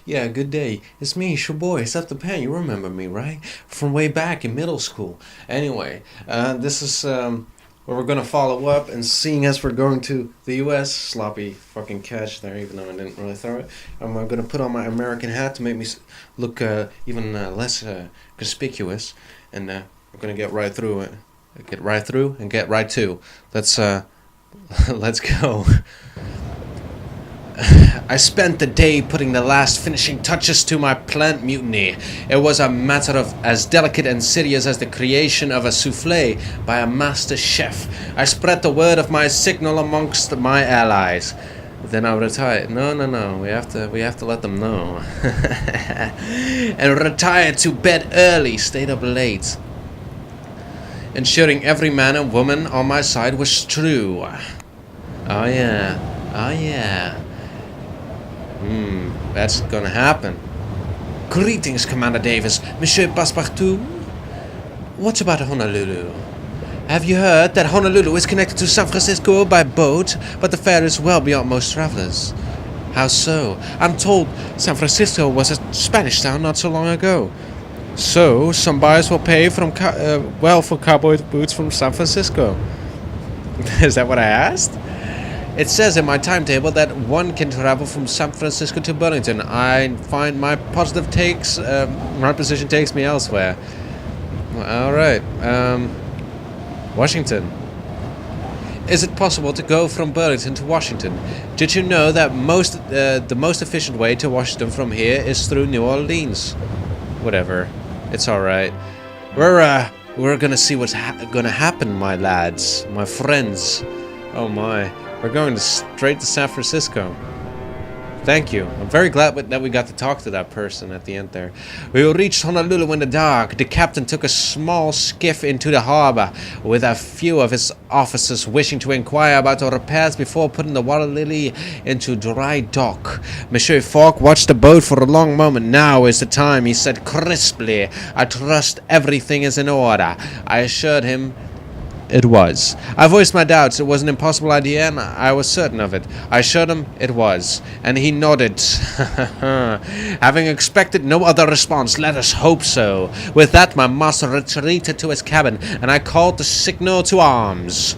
Yeah, good day. It's me, it's your boy, Scepterpan. You remember me, right? From way back in middle school. Anyway, this is where we're gonna follow up, and seeing as we're going to the U.S., sloppy fucking catch there, even though I didn't really throw it. I'm gonna put on my American hat to make me look even less conspicuous, and we're gonna get right through it. Get right through and get right to. Let's let's go. I spent the day putting the last finishing touches to my plant mutiny. It was a matter of as delicate and serious as the creation of a souffle by a master chef. I spread the word of my signal amongst my allies. Then I retired. No. We have to let them know. And retired to bed early, stayed up late, ensuring every man and woman on my side was true. Oh yeah. That's gonna happen. Greetings, Commander Davis. Monsieur Passepartout. What about Honolulu? Have you heard that Honolulu is connected to San Francisco by boat, but the fare is well beyond most travelers? How so? I'm told San Francisco was a Spanish town not so long ago. So, some buyers will pay for cowboy boots from San Francisco. Is that what I asked? It says in my timetable that one can travel from San Francisco to Burlington. I find my my position takes me elsewhere. All right. Washington. Is it possible to go from Burlington to Washington? Did you know that the most efficient way to Washington from here is through New Orleans? Whatever. It's all right. We're gonna see what's gonna happen, my lads, my friends. Oh my. We're going straight to San Francisco. Thank you. I'm very glad that we got to talk to that person at the end there. We reached Honolulu in the dark. The captain took a small skiff into the harbor with a few of his officers wishing to inquire about our repairs before putting the Water Lily into dry dock. Monsieur Fogg watched the boat for a long moment. Now is the time, he said crisply. I trust everything is in order. I assured him it was. I voiced my doubts. It was an impossible idea, and I was certain of it. I assured him it was, and he nodded. Having expected no other response, let us hope so. With that, my master retreated to his cabin, and I called the signal to arms.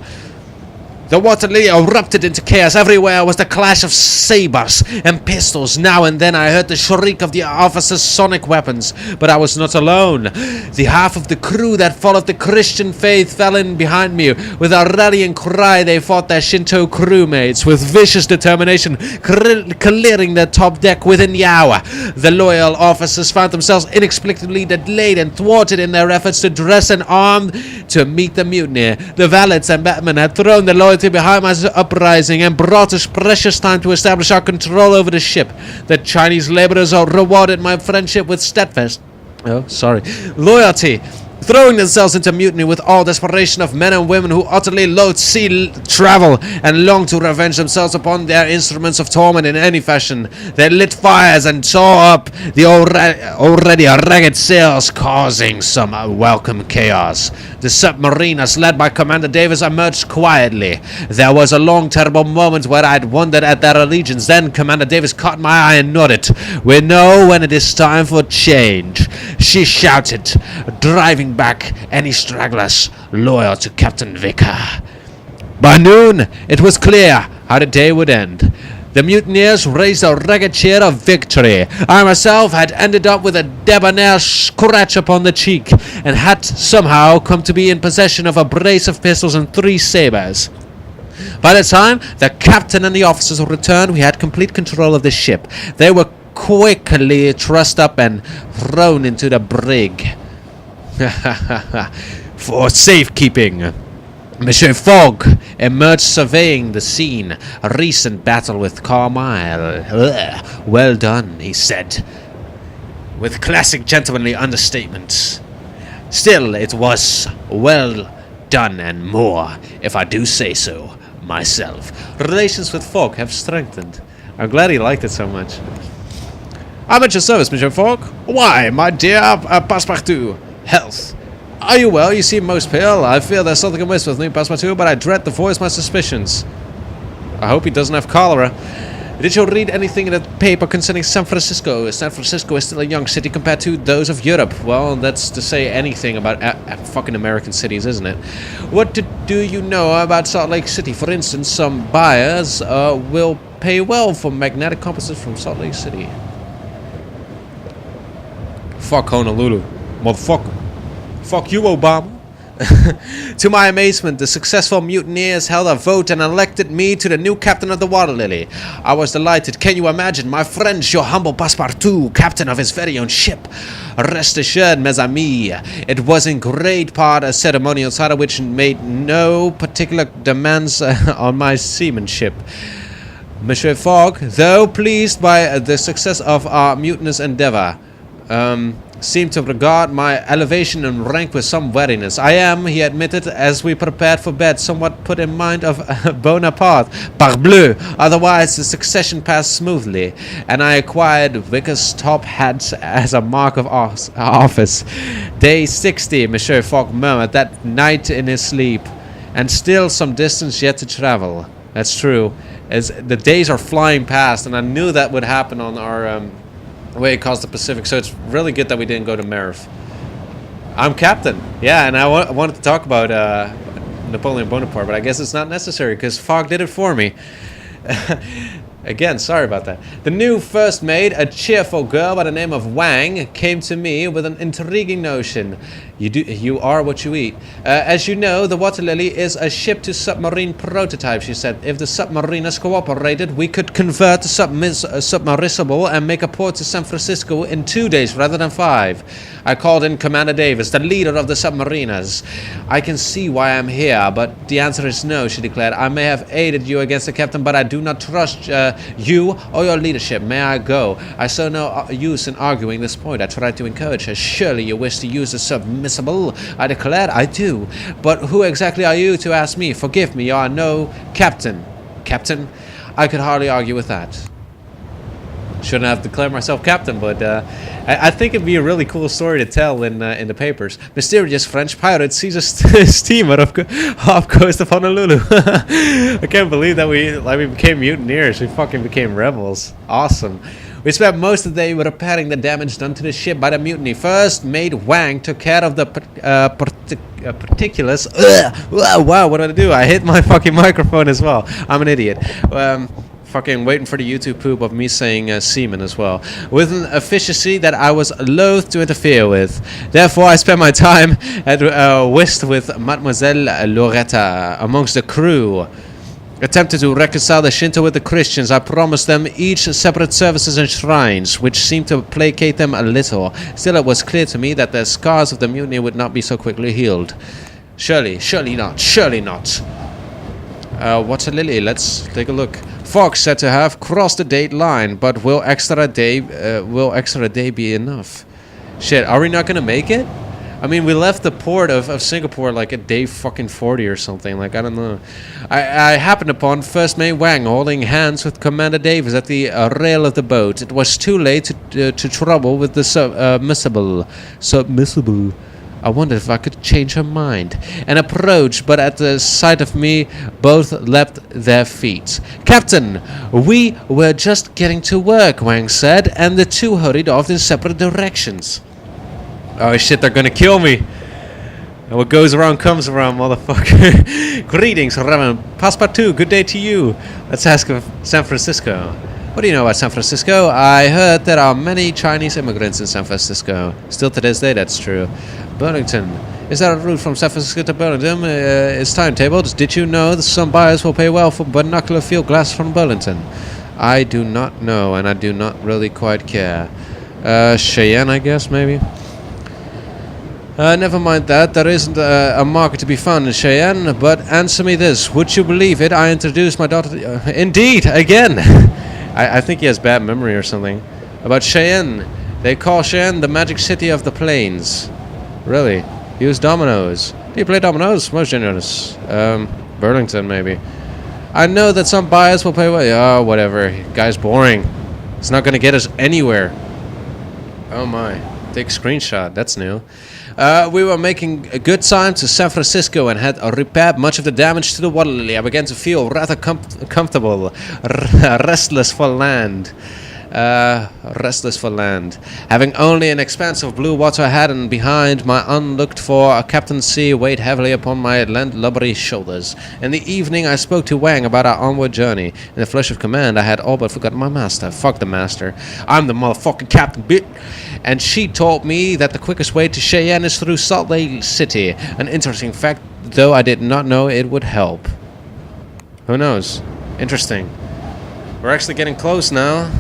The Water Lily erupted into chaos. Everywhere was the clash of sabers and pistols. Now and then I heard the shriek of the officers' sonic weapons, but I was not alone. The half of the crew that followed the Christian faith fell in behind me. With a rallying cry, they fought their Shinto crewmates with vicious determination, clearing the top deck within the hour. The loyal officers found themselves inexplicably delayed and thwarted in their efforts to dress and arm to meet the mutiny. The valets and batmen had thrown the loyalty behind my uprising and brought us precious time to establish our control over the ship. The Chinese laborers rewarded my friendship with loyalty, throwing themselves into mutiny with all desperation of men and women who utterly loathed sea travel and longed to revenge themselves upon their instruments of torment in any fashion. They lit fires and tore up the already ragged sails, causing some welcome chaos. The submariners, led by Commander Davis, emerged quietly. There was a long, terrible moment where I'd wondered at their allegiance. Then Commander Davis caught my eye and nodded. We know when it is time for change, she shouted, driving back any stragglers loyal to Captain Vicker. By noon, it was clear how the day would end. The mutineers raised a ragged cheer of victory. I myself had ended up with a debonair scratch upon the cheek, and had somehow come to be in possession of a brace of pistols and 3 sabers. By the time the captain and the officers returned, we had complete control of the ship. They were quickly trussed up and thrown into the brig for safekeeping. Monsieur Fogg emerged surveying the scene. A recent battle with Carmyle. Well done, he said, with classic gentlemanly understatement. Still, it was well done and more, if I do say so myself. Relations with Fogg have strengthened. I'm glad he liked it so much. I'm at your service, Monsieur Fogg. Why, my dear Passepartout? Health. Are you well? You seem most pale. I fear there's something amiss with me, Passepartout, but I dread to voice my suspicions. I hope he doesn't have cholera. Did you read anything in the paper concerning San Francisco? San Francisco is still a young city compared to those of Europe. Well, that's to say anything about fucking American cities, isn't it? What do you know about Salt Lake City? For instance, some buyers will pay well for magnetic compasses from Salt Lake City. Fuck Honolulu. Motherfucker. Fuck you, Obama. To my amazement, the successful mutineers held a vote and elected me to the new captain of the Water Lily. I was delighted. Can you imagine? My friend, your humble passepartout, captain of his very own ship. Rest assured, mes amis, it was in great part a ceremonial side which made no particular demands on my seamanship. Monsieur Fogg, though pleased by the success of our mutinous endeavor, seemed to regard my elevation in rank with some wariness. I am, he admitted, as we prepared for bed, somewhat put in mind of Bonaparte. Parbleu! Otherwise, the succession passed smoothly, and I acquired Vickers' top hat as a mark of office. Day 60, Monsieur Fogg murmured that night in his sleep, and still some distance yet to travel. That's true, as the days are flying past, and I knew that would happen on our way across the Pacific, so it's really good that we didn't go to Merv. I'm captain. Yeah, and I wanted to talk about Napoleon Bonaparte, but I guess it's not necessary because Fogg did it for me. Again, sorry about that. The new first mate, a cheerful girl by the name of Wang, came to me with an intriguing notion. You are what you eat. As you know, the Water Lily is a ship-to-submarine prototype, she said. If the submariners cooperated, we could convert the submersible and make a port to San Francisco in 2 days rather than 5. I called in Commander Davis, the leader of the submariners. I can see why I'm here, but the answer is no, she declared. I may have aided you against the captain, but I do not trust you or your leadership. May I go? I saw no use in arguing this point. I tried to encourage her. Surely you wish to use the submersible? I declared. I do. But who exactly are you to ask me? Forgive me, you are no captain. Captain? I could hardly argue with that. Shouldn't have declared myself captain, but I think it'd be a really cool story to tell in the papers. Mysterious French pirate seizes a steamer off coast of Honolulu. I can't believe that we became mutineers. We fucking became rebels. Awesome. We spent most of the day repairing the damage done to the ship by the mutiny. First mate Wang took care of the particulars. Wow, what did I do? I hit my fucking microphone as well. I'm an idiot. Fucking waiting for the YouTube poop of me saying semen as well, with an efficiency that I was loath to interfere with. Therefore, I spent my time at whist with Mademoiselle Loretta amongst the crew. Attempted to reconcile the Shinto with the Christians. I promised them each separate services and shrines, which seemed to placate them a little. Still, it was clear to me that the scars of the mutiny would not be so quickly healed. Surely not. What's a lily? Let's take a look. Fogg said to have crossed the date line, but will extra day be enough? Shit, are we not gonna make it? I mean, we left the port of Singapore like at day fucking 40 or something. Like, I don't know. I happened upon First Mate Wang holding hands with Commander Davis at the rail of the boat. It was too late to trouble with the submersible. I wondered if I could change her mind. And approached, but at the sight of me, both leapt their feet. Captain, we were just getting to work, Wang said, and the two hurried off in separate directions. Oh shit, they're gonna kill me. And what goes around comes around, motherfucker. Greetings, Reverend Passepartout, good day to you. Let's ask of San Francisco. What do you know about San Francisco? I heard there are many Chinese immigrants in San Francisco. Still to this day, that's true. Burlington. Is there a route from San Francisco to Burlington? It's timetabled. Did you know that some buyers will pay well for binocular field glass from Burlington? I do not know, and I do not really quite care. Cheyenne, I guess, maybe? Never mind that. There isn't a market to be found in Cheyenne, but answer me this. Would you believe it? I introduced my daughter to... Indeed, again! I think he has bad memory or something. About Cheyenne. They call Cheyenne the magic city of the plains. Really? Use dominoes. Do you play dominoes? Most generous. Burlington, maybe. I know that some buyers will pay well. Oh, whatever. Guy's boring. It's not gonna get us anywhere. Oh my. Take a screenshot. That's new. We were making a good time to San Francisco and had repaired much of the damage to the water lily. I began to feel rather comfortable, restless for land. Having only an expanse of blue water ahead and behind, my unlooked-for captaincy weighed heavily upon my landlubbery shoulders. In the evening, I spoke to Wang about our onward journey. In the flush of command, I had all but forgotten my master. Fuck the master. I'm the motherfucking captain, bitch. And she told me that the quickest way to Cheyenne is through Salt Lake City. An interesting fact, though I did not know it would help. Who knows? Interesting. We're actually getting close now.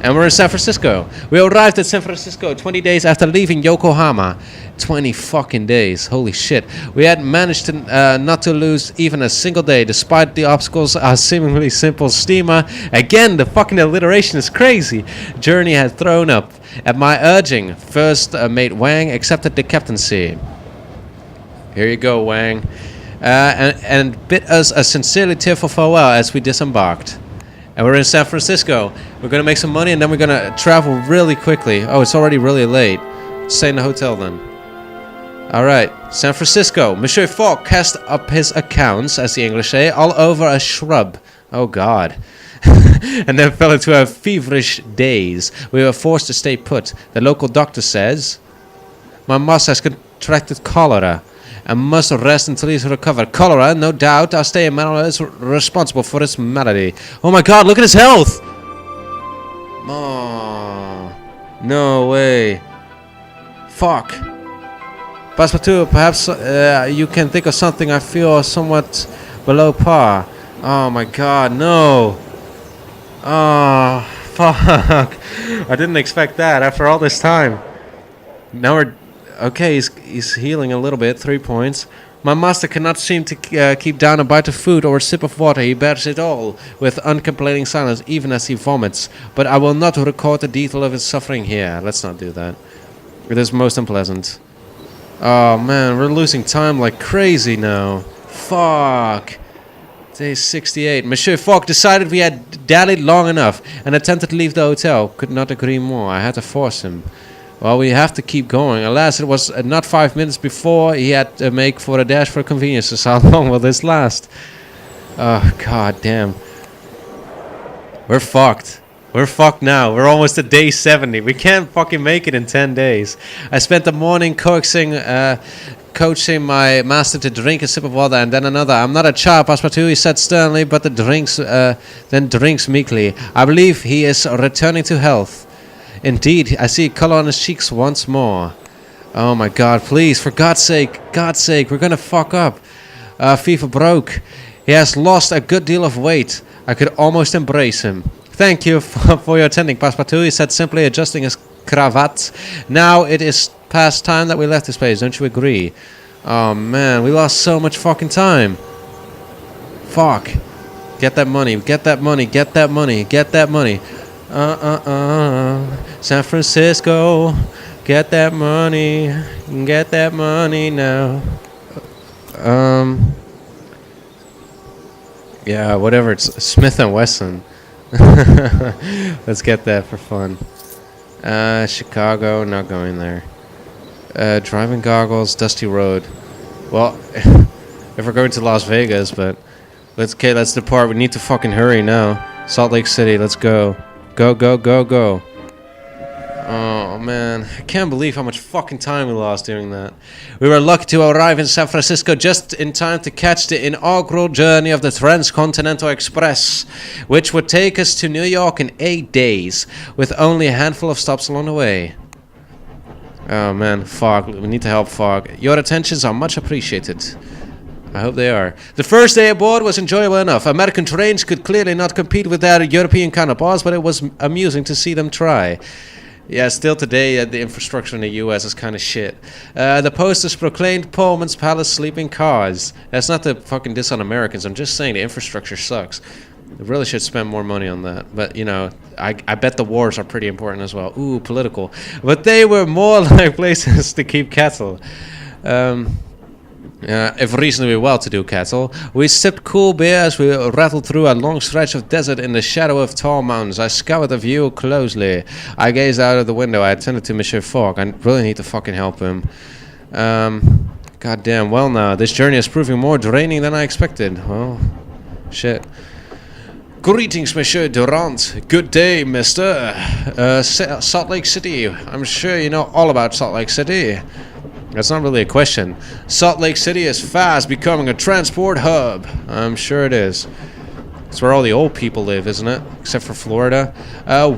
And we're in San Francisco. We arrived at San Francisco 20 days after leaving Yokohama. 20 fucking days. Holy shit. We had managed to not to lose even a single day, despite the obstacles our seemingly simple steamer. Again, the fucking alliteration is crazy. Journey had thrown up. At my urging, first mate Wang accepted the captaincy. Here you go, Wang. And bid us a sincerely tearful farewell as we disembarked. And we're in San Francisco. We're going to make some money and then we're going to travel really quickly. Oh, it's already really late. Stay in the hotel then. Alright, San Francisco. Monsieur Fogg cast up his accounts, as the English say, all over a shrub. Oh God. And then fell into a feverish daze. We were forced to stay put. The local doctor says, my master has contracted cholera and must rest until he's recovered. Cholera, no doubt. Our stay in Manila is responsible for this malady. Oh my God, look at his health! Oh, no way. Fuck. Passepartout, perhaps you can think of something I feel somewhat below par. Oh my God, no. Oh, fuck. I didn't expect that after all this time. Now we're... Okay, he's healing a little bit, 3 points. My master cannot seem to keep down a bite of food or a sip of water. He bears it all with uncomplaining silence, even as he vomits. But I will not record the detail of his suffering here. Let's not do that. It is most unpleasant. Oh man, we're losing time like crazy now. Fuck. Day 68. Monsieur Fogg decided we had dallied long enough and attempted to leave the hotel. Could not agree more. I had to force him. Well, we have to keep going. Alas, it was not 5 minutes before he had to make for a dash for conveniences. How long will this last? Oh, God damn. We're fucked. We're fucked now. We're almost at day 70. We can't fucking make it in 10 days. I spent the morning coaxing my master to drink a sip of water and then another. I'm not a child, Passepartout, he said sternly, but then drinks meekly. I believe he is returning to health. Indeed, I see color on his cheeks once more. Oh my God, please, for God's sake, we're gonna fuck up. Fever broke. He has lost a good deal of weight. I could almost embrace him. Thank you for your attending, Passepartout, he said, simply adjusting his cravat. Now it is past time that we left this place, don't you agree? Oh man, we lost so much fucking time. Fuck. Get that money, get that money, get that money, get that money. San Francisco, get that money now. Yeah, whatever, it's Smith & Wesson. Let's get that for fun. Chicago, not going there. Driving goggles, dusty road. Well, if we're going to Las Vegas, but let's depart. We need to fucking hurry now. Salt Lake City, let's go. Go, go, go, go. Oh, man. I can't believe how much fucking time we lost doing that. We were lucky to arrive in San Francisco just in time to catch the inaugural journey of the Transcontinental Express, which would take us to New York in 8 days, with only a handful of stops along the way. Oh, man. Fogg. We need to help Fogg. Your attentions are much appreciated. I hope they are. The first day aboard was enjoyable enough. American trains could clearly not compete with their European counterparts, but it was amusing to see them try. Yeah, still today, the infrastructure in the US is kind of shit. The posters proclaimed Pullman's Palace sleeping cars. That's not to fucking diss on Americans. I'm just saying the infrastructure sucks. They really should spend more money on that. But, you know, I bet the wars are pretty important as well. Ooh, political. But they were more like places to keep cattle. If reasonably well-to-do cattle. We sipped cool beer as we rattled through a long stretch of desert in the shadow of tall mountains. I scoured the view closely. I gazed out of the window. I attended to Monsieur Fogg. I really need to fucking help him. Goddamn. Well, now this journey is proving more draining than I expected. Well, shit. Greetings, Monsieur Durant. Good day, Mister. Salt Lake City. I'm sure you know all about Salt Lake City. That's not really a question. Salt Lake City is fast becoming a transport hub. I'm sure it is. It's where all the old people live, isn't it? Except for Florida.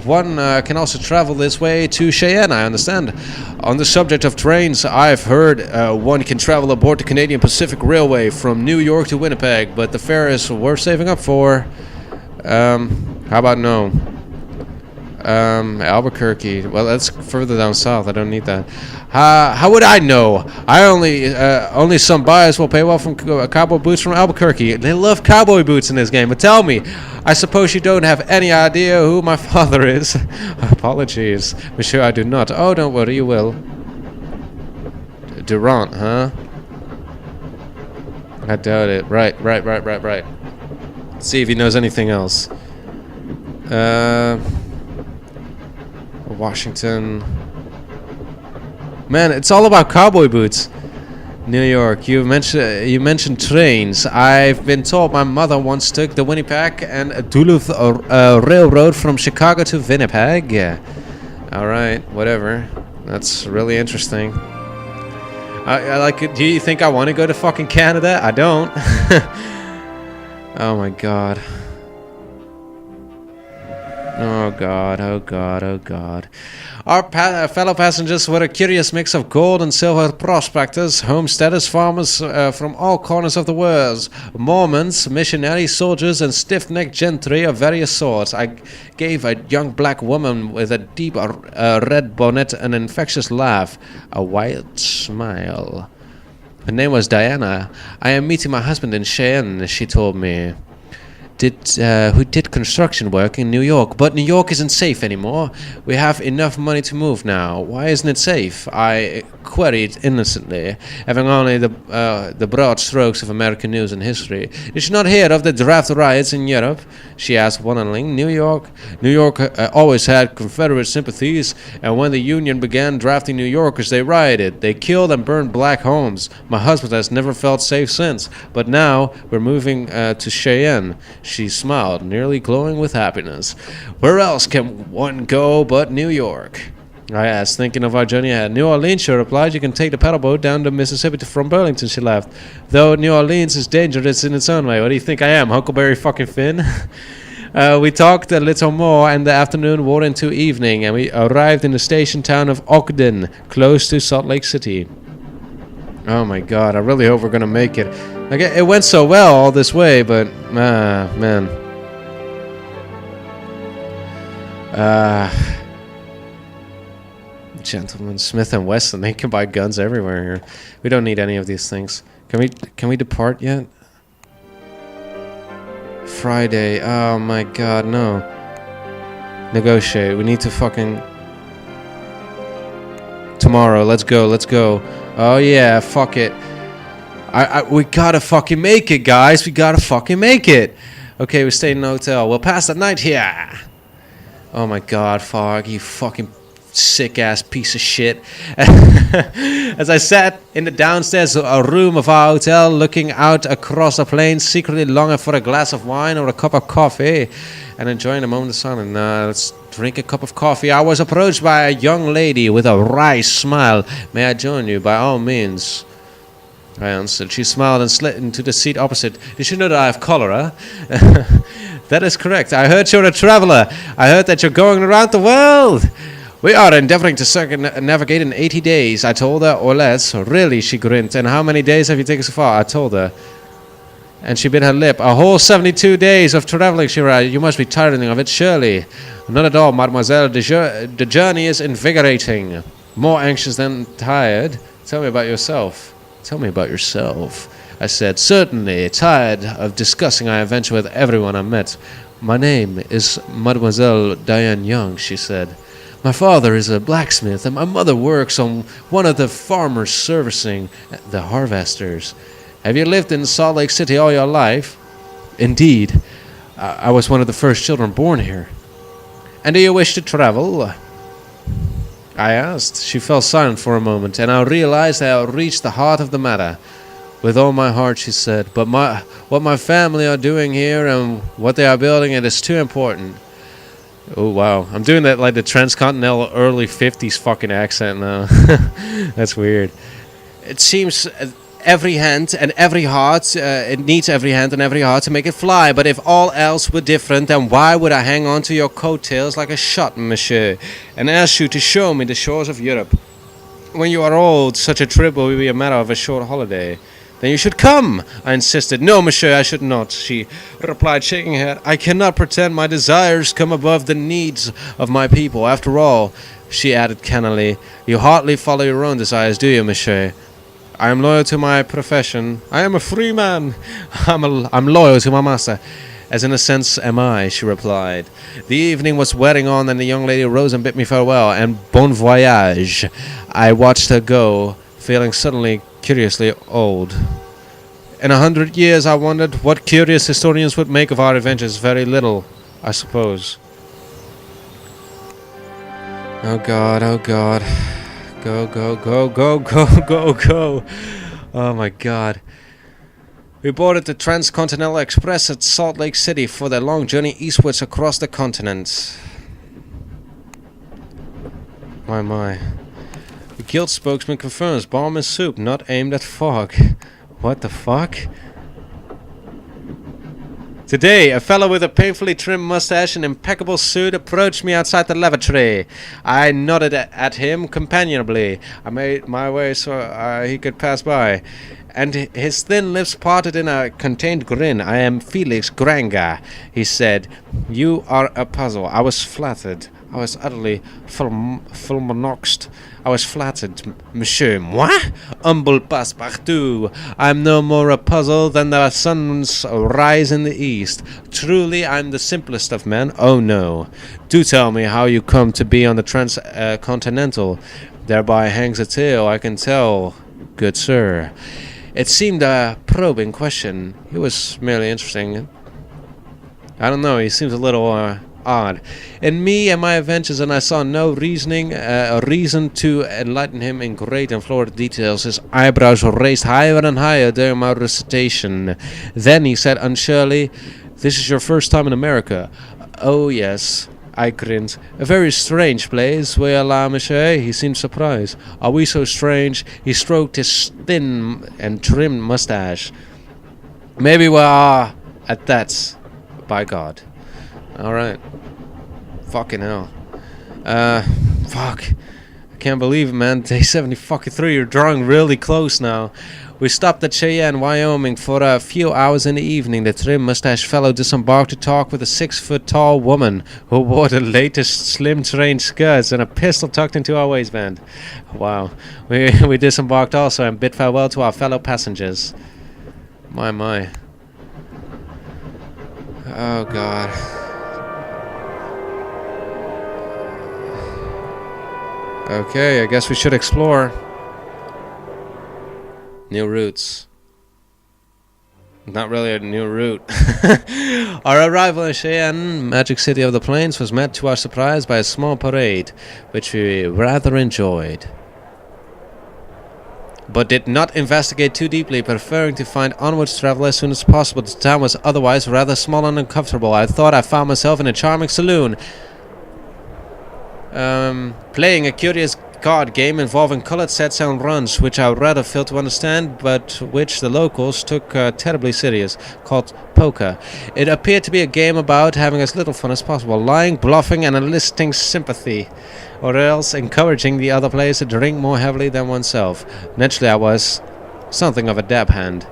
One can also travel this way to Cheyenne, I understand. On the subject of trains, I've heard one can travel aboard the Canadian Pacific Railway from New York to Winnipeg, but the fare is worth saving up for. How about no? Albuquerque. Well, that's further down south. I don't need that. How would I know? I only some buyers will pay well from cowboy boots from Albuquerque. They love cowboy boots in this game. But tell me, I suppose you don't have any idea who my father is? Apologies, monsieur, I do not. Oh, don't worry, you will. Durant, huh? I doubt it. Right. Let's see if he knows anything else. Washington. Man, it's all about cowboy boots. New York. You mentioned trains. I've been told my mother once took the Winnipeg and Duluth Railroad from Chicago to Winnipeg. Yeah. All right, whatever. That's really interesting. I like it. Do you think I want to go to fucking Canada? I don't. Oh my god. Oh god. Our fellow passengers were a curious mix of gold and silver prospectors, homesteaders, farmers from all corners of the world, Mormons, missionaries, soldiers, and stiff-necked gentry of various sorts. I gave a young black woman with a deep red bonnet an infectious laugh, a wild smile. Her name was Diana. I am meeting my husband in Cheyenne, she told me. Who did construction work in New York, but New York isn't safe anymore. We have enough money to move now. Why isn't it safe? I queried innocently, having only the broad strokes of American news and history. Did you not hear of the draft riots in Europe? She asked wonderingly. New York always had Confederate sympathies, and when the Union began drafting New Yorkers, they rioted. They killed and burned black homes. My husband has never felt safe since, but now we're moving to Cheyenne. She smiled, nearly glowing with happiness. Where else can one go but New York? I asked, thinking of our journey ahead. New Orleans, she replied. You can take the paddle boat down the Mississippi from Burlington, she laughed. Though New Orleans is dangerous in its own way. What do you think I am, Huckleberry fucking Finn? We talked a little more, and the afternoon wore into evening, and we arrived in the station town of Ogden, close to Salt Lake City. Oh my god, I really hope we're gonna make it. Like, it went so well all this way, but man. Gentlemen, Smith and Wesson, they can buy guns everywhere here. We don't need any of these things. Can we depart yet? Friday. Oh my god, no. Negotiate. We need to fucking... Tomorrow, let's go. Oh yeah, fuck it. We gotta fucking make it, guys. We gotta fucking make it. Okay, we stayed in a hotel. We'll pass the night here. Oh my god, Fogg, you fucking sick-ass piece of shit. As I sat in the downstairs room of our hotel, looking out across the plain, secretly longing for a glass of wine or a cup of coffee, and enjoying a moment of silence. Let's drink a cup of coffee. I was approached by a young lady with a wry smile. May I join you? By all means, I answered. She smiled and slid into the seat opposite. Did you know that I have cholera? That is correct. I heard you're a traveler. I heard that you're going around the world. We are endeavoring to circumnavigate in 80 days, I told her, or less. Really, she grinned. And how many days have you taken so far? I told her. And she bit her lip. A whole 72 days of traveling, she replied. You must be tiring of it, surely. Not at all, mademoiselle. The journey is invigorating. More anxious than tired. Tell me about yourself. Tell me about yourself. I said, certainly, tired of discussing our adventure with everyone I met. My name is Mademoiselle Diane Young, she said. My father is a blacksmith, and my mother works on one of the farmers servicing the harvesters. Have you lived in Salt Lake City all your life? Indeed. I was one of the first children born here. And do you wish to travel? I asked. She fell silent for a moment, and I realized I had reached the heart of the matter. With all my heart, she said, but what my family are doing here and what they are building, it is too important. Oh, wow. I'm doing that like the transcontinental early 50s fucking accent now. That's weird. It seems every hand and every heart, it needs every hand and every heart to make it fly. But if all else were different, then why would I hang on to your coattails like a shot, monsieur, and ask you to show me the shores of Europe? When you are old, such a trip will be a matter of a short holiday. Then you should come, I insisted. No, monsieur, I should not, she replied, shaking her head. I cannot pretend my desires come above the needs of my people. After all, she added cannily, you hardly follow your own desires, do you, monsieur? I am loyal to my profession. I am a free man. I'm loyal to my master. As in a sense am I, she replied. The evening was wearing on, and the young lady rose and bid me farewell, and bon voyage. I watched her go, feeling suddenly curiously old. In 100 years, I wondered what curious historians would make of our adventures. Very little, I suppose. Oh God, oh God. Go, go, go, go, go, go, go. Oh my God. We boarded the Transcontinental Express at Salt Lake City for their long journey eastwards across the continent. My. The guild spokesman confirms bomb and soup not aimed at Fogg. What the fuck? Today, a fellow with a painfully trimmed mustache and impeccable suit approached me outside the lavatory. I nodded at him companionably. I made my way so he could pass by, and his thin lips parted in a contained grin. I am Felix Granga, he said. You are a puzzle. I was flattered. I was utterly fulmonoxed. I was flattered, monsieur. Moi? Humble passe-partout. I am no more a puzzle than the sun's rise in the east. Truly, I am the simplest of men. Oh, no. Do tell me how you come to be on the Transcontinental. Thereby hangs a tale, I can tell, good sir. It seemed a probing question. He was merely interesting. I don't know, he seems a little, odd. In me and my adventures, and I saw no reason to enlighten him in great and florid details. His eyebrows were raised higher and higher during my recitation. Then he said unsurely, "This is your first time in America?" "Oh, yes." I grinned. "A very strange place, oui la, monsieur." He seemed surprised. "Are we so strange?" He stroked his thin and trimmed mustache. "Maybe we are at that, by God." Alright. Fucking hell. Fuck. I can't believe it, man. Day 73. You're drawing really close now. We stopped at Cheyenne, Wyoming for a few hours in the evening. The trim mustache fellow disembarked to talk with a 6-foot-tall woman who wore the latest slim train skirts and a pistol tucked into our waistband. Wow. We disembarked also and bid farewell to our fellow passengers. My. Oh, God. Okay, I guess we should explore. New routes. Not really a new route. Our arrival in Cheyenne, Magic City of the Plains, was met to our surprise by a small parade, which we rather enjoyed, but did not investigate too deeply, preferring to find onwards travel as soon as possible. The town was otherwise rather small and uncomfortable. I thought I found myself in a charming saloon, playing a curious card game involving colored sets and runs, which I rather failed to understand, but which the locals took terribly serious, called poker. It appeared to be a game about having as little fun as possible, lying, bluffing, and enlisting sympathy, or else encouraging the other players to drink more heavily than oneself. Naturally, I was something of a dab hand,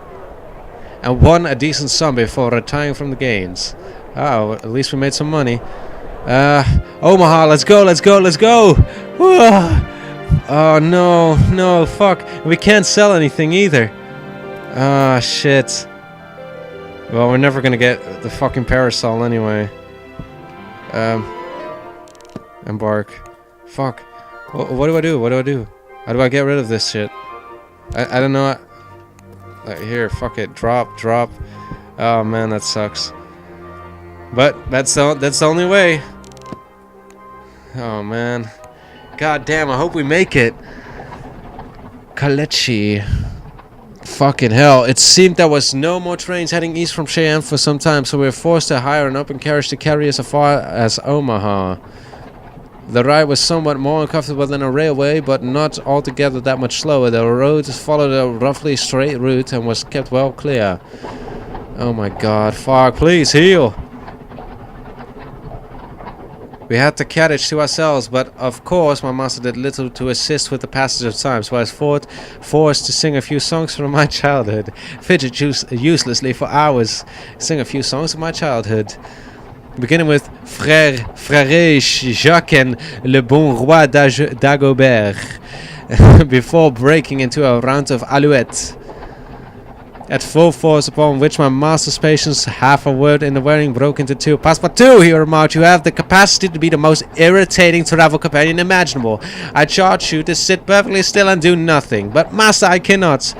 and won a decent sum before retiring from the games. Oh, at least we made some money. Omaha, let's go! Whoa. Oh, no, fuck. We can't sell anything either. Ah, shit. Well, we're never gonna get the fucking parasol anyway. Embark. Fuck. What do I do? How do I get rid of this shit? I don't know. Here, fuck it. Drop. Oh, man, that sucks. But that's the only way. Oh, man. God damn, I hope we make it. Kalechi. Fucking hell. It seemed there was no more trains heading east from Cheyenne for some time, so we were forced to hire an open carriage to carry us as far as Omaha. The ride was somewhat more uncomfortable than a railway, but not altogether that much slower. The road followed a roughly straight route and was kept well clear. Oh my god, Fogg, please heal! We had the carriage to ourselves, but of course my master did little to assist with the passage of time, so I was forced to sing a few songs from my childhood. Fidget uselessly for hours, sing a few songs of my childhood. Beginning with Frère Jacques and Le Bon Roi d'Agobert, before breaking into a round of Alouette. At full force, upon which my master's patience, half a word in the wearing, broke into two. Passepartout, he remarked, you have the capacity to be the most irritating travel companion imaginable. I charge you to sit perfectly still and do nothing. But master, I cannot.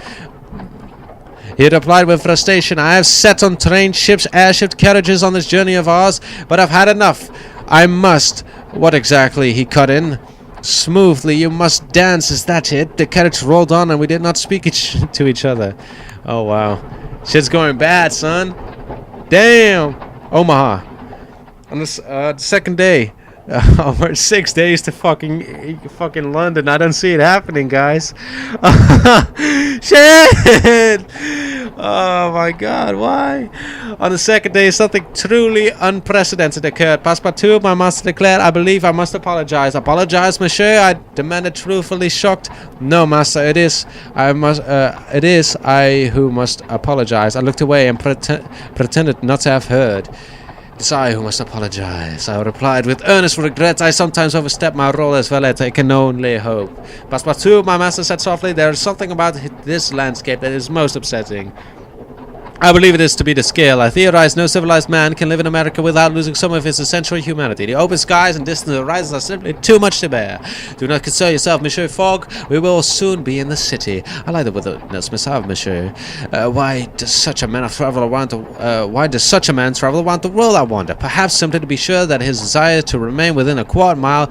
He replied with frustration, I have sat on trains, ships, airships, carriages on this journey of ours, but I've had enough. I must. What exactly? He cut in. Smoothly, you must dance, is that it? The carriage rolled on and we did not speak to each other. Oh wow. Shit's going bad, son. Damn. Omaha. On this second day. Over 6 days to fucking London. I don't see it happening, guys. Shit! Oh my god, why? On the second day, something truly unprecedented occurred. Passepartout, my master declared, I believe I must apologize. Apologize, monsieur? I demanded, truthfully shocked. No, master, it is I who must apologize. I looked away and pretended not to have heard. It's I who must apologize, I replied with earnest regret. I sometimes overstep my role as valet. I can only hope. Passepartout, my master said softly, there is something about this landscape that is most upsetting. I believe it is to be the scale. I theorize no civilized man can live in America without losing some of his essential humanity. The open skies and distant horizons are simply too much to bear. Do not concern yourself, Monsieur Fogg. We will soon be in the city. I like the witness, Miss Have, Monsieur. Why does such a man travel around the world, I wonder? Perhaps simply to be sure that his desire to remain within a quarter mile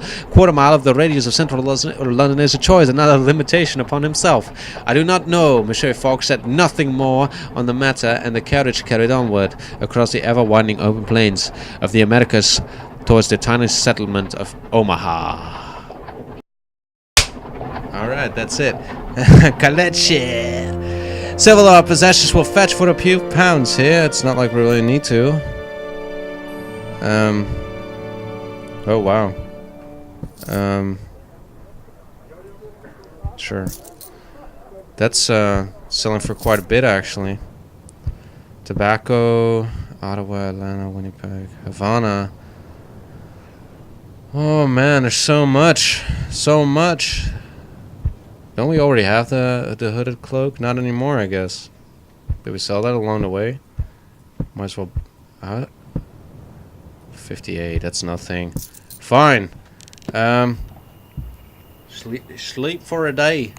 of the radius of central London is a choice, another limitation upon himself. I do not know. Monsieur Fogg said nothing more on the matter, and the carriage carried onward across the ever-widening open plains of the Americas towards the tiny settlement of Omaha. Alright, that's it. Kalechi. Several of our possessions will fetch for a few pounds here. It's not like we really need to. Oh, wow. Sure. That's selling for quite a bit, actually. Tobacco, Ottawa, Atlanta, Winnipeg, Havana. Oh man, there's so much. So much. Don't we already have the hooded cloak? Not anymore, I guess. Did we sell that along the way? Might as well... 58, that's nothing. Fine. Sleep for a day.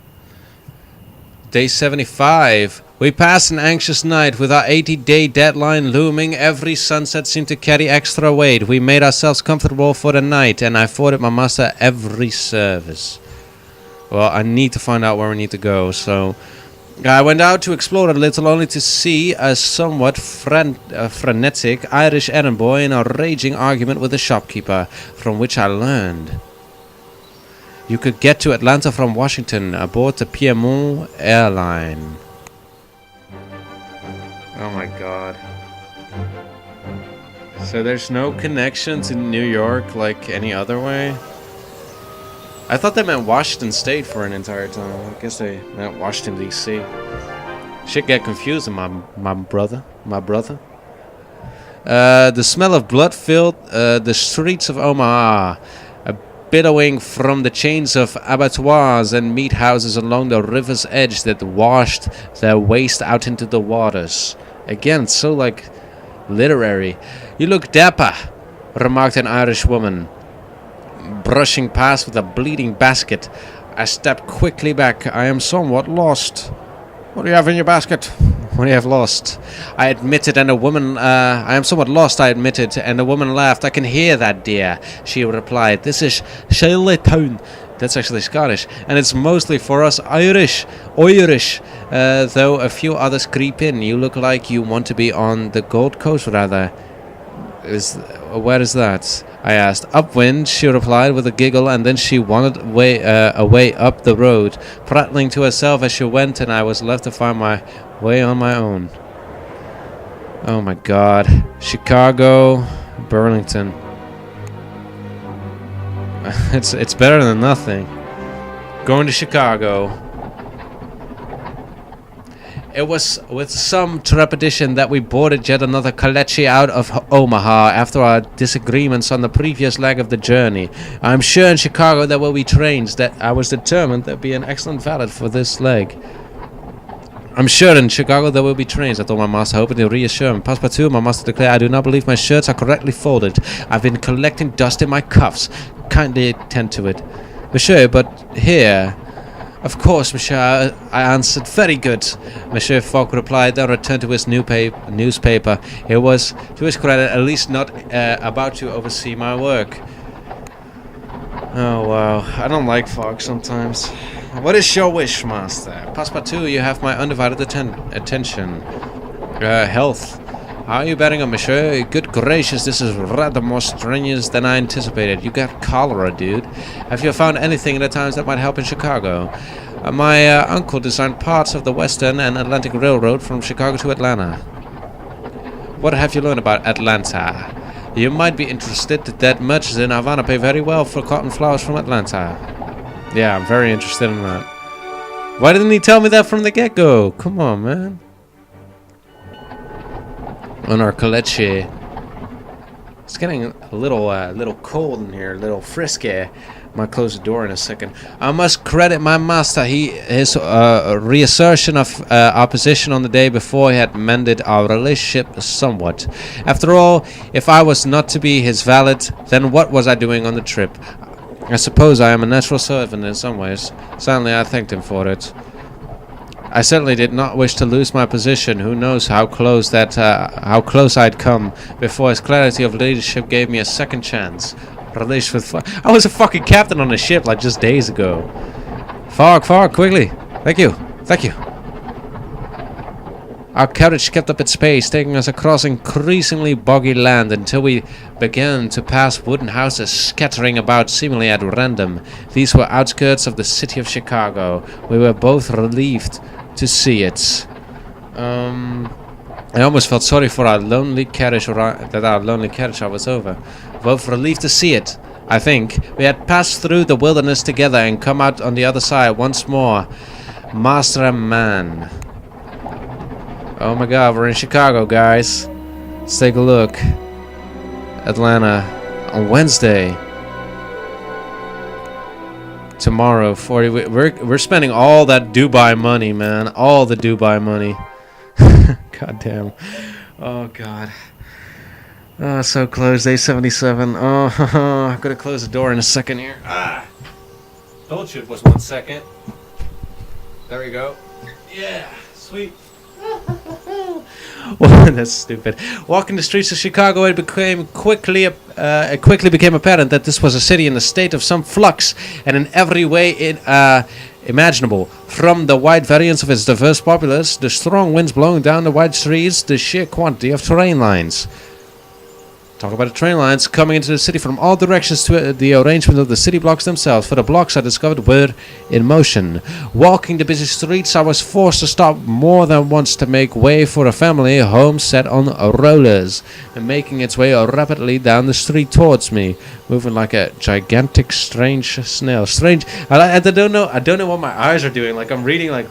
Day 75. We passed an anxious night with our 80-day deadline looming. Every sunset seemed to carry extra weight. We made ourselves comfortable for the night, and I afforded my master every service. Well, I need to find out where we need to go, so... I went out to explore a little, only to see a somewhat frenetic Irish errand boy in a raging argument with the shopkeeper, from which I learned you could get to Atlanta from Washington aboard the Piedmont airline. Oh my god. So there's no connection to New York like any other way? I thought they meant Washington State for an entire time. I guess they meant Washington, D.C. Shit get confusing, my brother. The smell of blood filled the streets of Omaha, billowing from the chains of abattoirs and meat houses along the river's edge that washed their waste out into the waters. Again, so like literary. You look dapper, remarked an Irish woman, brushing past with a bleeding basket. I stepped quickly back. I am somewhat lost. What do you have in your basket? What do you have lost? I admitted, and a woman, I am somewhat lost, I admitted, and the woman laughed. I can hear that, dear, she replied. This is Charlottetown. That's actually Scottish. And it's mostly for us Irish. Though a few others creep in. You look like you want to be on the Gold Coast, rather. Where is that? I asked. Upwind, she replied with a giggle, and then she wandered away up the road, prattling to herself as she went, and I was left to find my way on my own. Oh my god. Chicago, Burlington. It's better than nothing. Going to Chicago. It was with some trepidation that we boarded yet another kalechi out of Omaha after our disagreements on the previous leg of the journey. I'm sure in Chicago there will be trains. That I was determined there'd be an excellent valet for this leg. I'm sure in Chicago there will be trains, I told my master, hoping to reassure him. Passepartout, my master declared, I do not believe my shirts are correctly folded. I've been collecting dust in my cuffs. Kindly attend to it. Monsieur, but here... Of course, monsieur, I answered. Very good. Monsieur Fogg replied, then returned to his newspaper. He was, to his credit, at least not about to oversee my work. Oh, wow. I don't like Fogg sometimes. What is your wish, master? Passepartout, you have my undivided attention. Health. How are you betting on, monsieur? Good gracious, this is rather more strenuous than I anticipated. You got cholera, dude. Have you found anything in the times that might help in Chicago? My uncle designed parts of the Western and Atlantic Railroad from Chicago to Atlanta. What have you learned about Atlanta? You might be interested that merchants in Havana pay very well for cotton flowers from Atlanta. Yeah, I'm very interested in that. Why didn't he tell me that from the get-go? Come on, man. On our kalechi. It's getting a little cold in here, a little frisky. I might close the door in a second. I must credit my master. His reassertion of our position on the day before had mended our relationship somewhat. After all, if I was not to be his valet, then what was I doing on the trip? I suppose I am a natural servant in some ways. Certainly I thanked him for it. I certainly did not wish to lose my position. Who knows how close I'd come before his clarity of leadership gave me a second chance. Relation with I was a fucking captain on a ship like just days ago. Fogg, quickly. Thank you. Our carriage kept up its pace, taking us across increasingly boggy land until we began to pass wooden houses scattering about seemingly at random. These were outskirts of the city of Chicago. We were both relieved to see it. I almost felt sorry for our lonely carriage ride was over. Both relieved to see it, I think. We had passed through the wilderness together and come out on the other side once more. Master and man. Oh my god, we're in Chicago, guys. Let's take a look. Atlanta on Wednesday. Tomorrow, 40. We're spending all that Dubai money, man. All the Dubai money. God damn. Oh god. Oh, so close. Day 77. Oh, I'm gonna close the door in a second here. Told you it was 1 second. There we go. Yeah, sweet. Well, that's stupid. Walking the streets of Chicago, it quickly became apparent that this was a city in a state of some flux, and in every way imaginable. From the wide variance of its diverse populace, the strong winds blowing down the wide streets, the sheer quantity of train lines. Talk about the train lines coming into the city from all directions to the arrangement of the city blocks themselves, for the blocks I discovered were in motion. Walking the busy streets, I was forced to stop more than once to make way for a family home set on rollers, and making its way rapidly down the street towards me, moving like a gigantic strange snail. Strange. I don't know what my eyes are doing. Like I'm reading like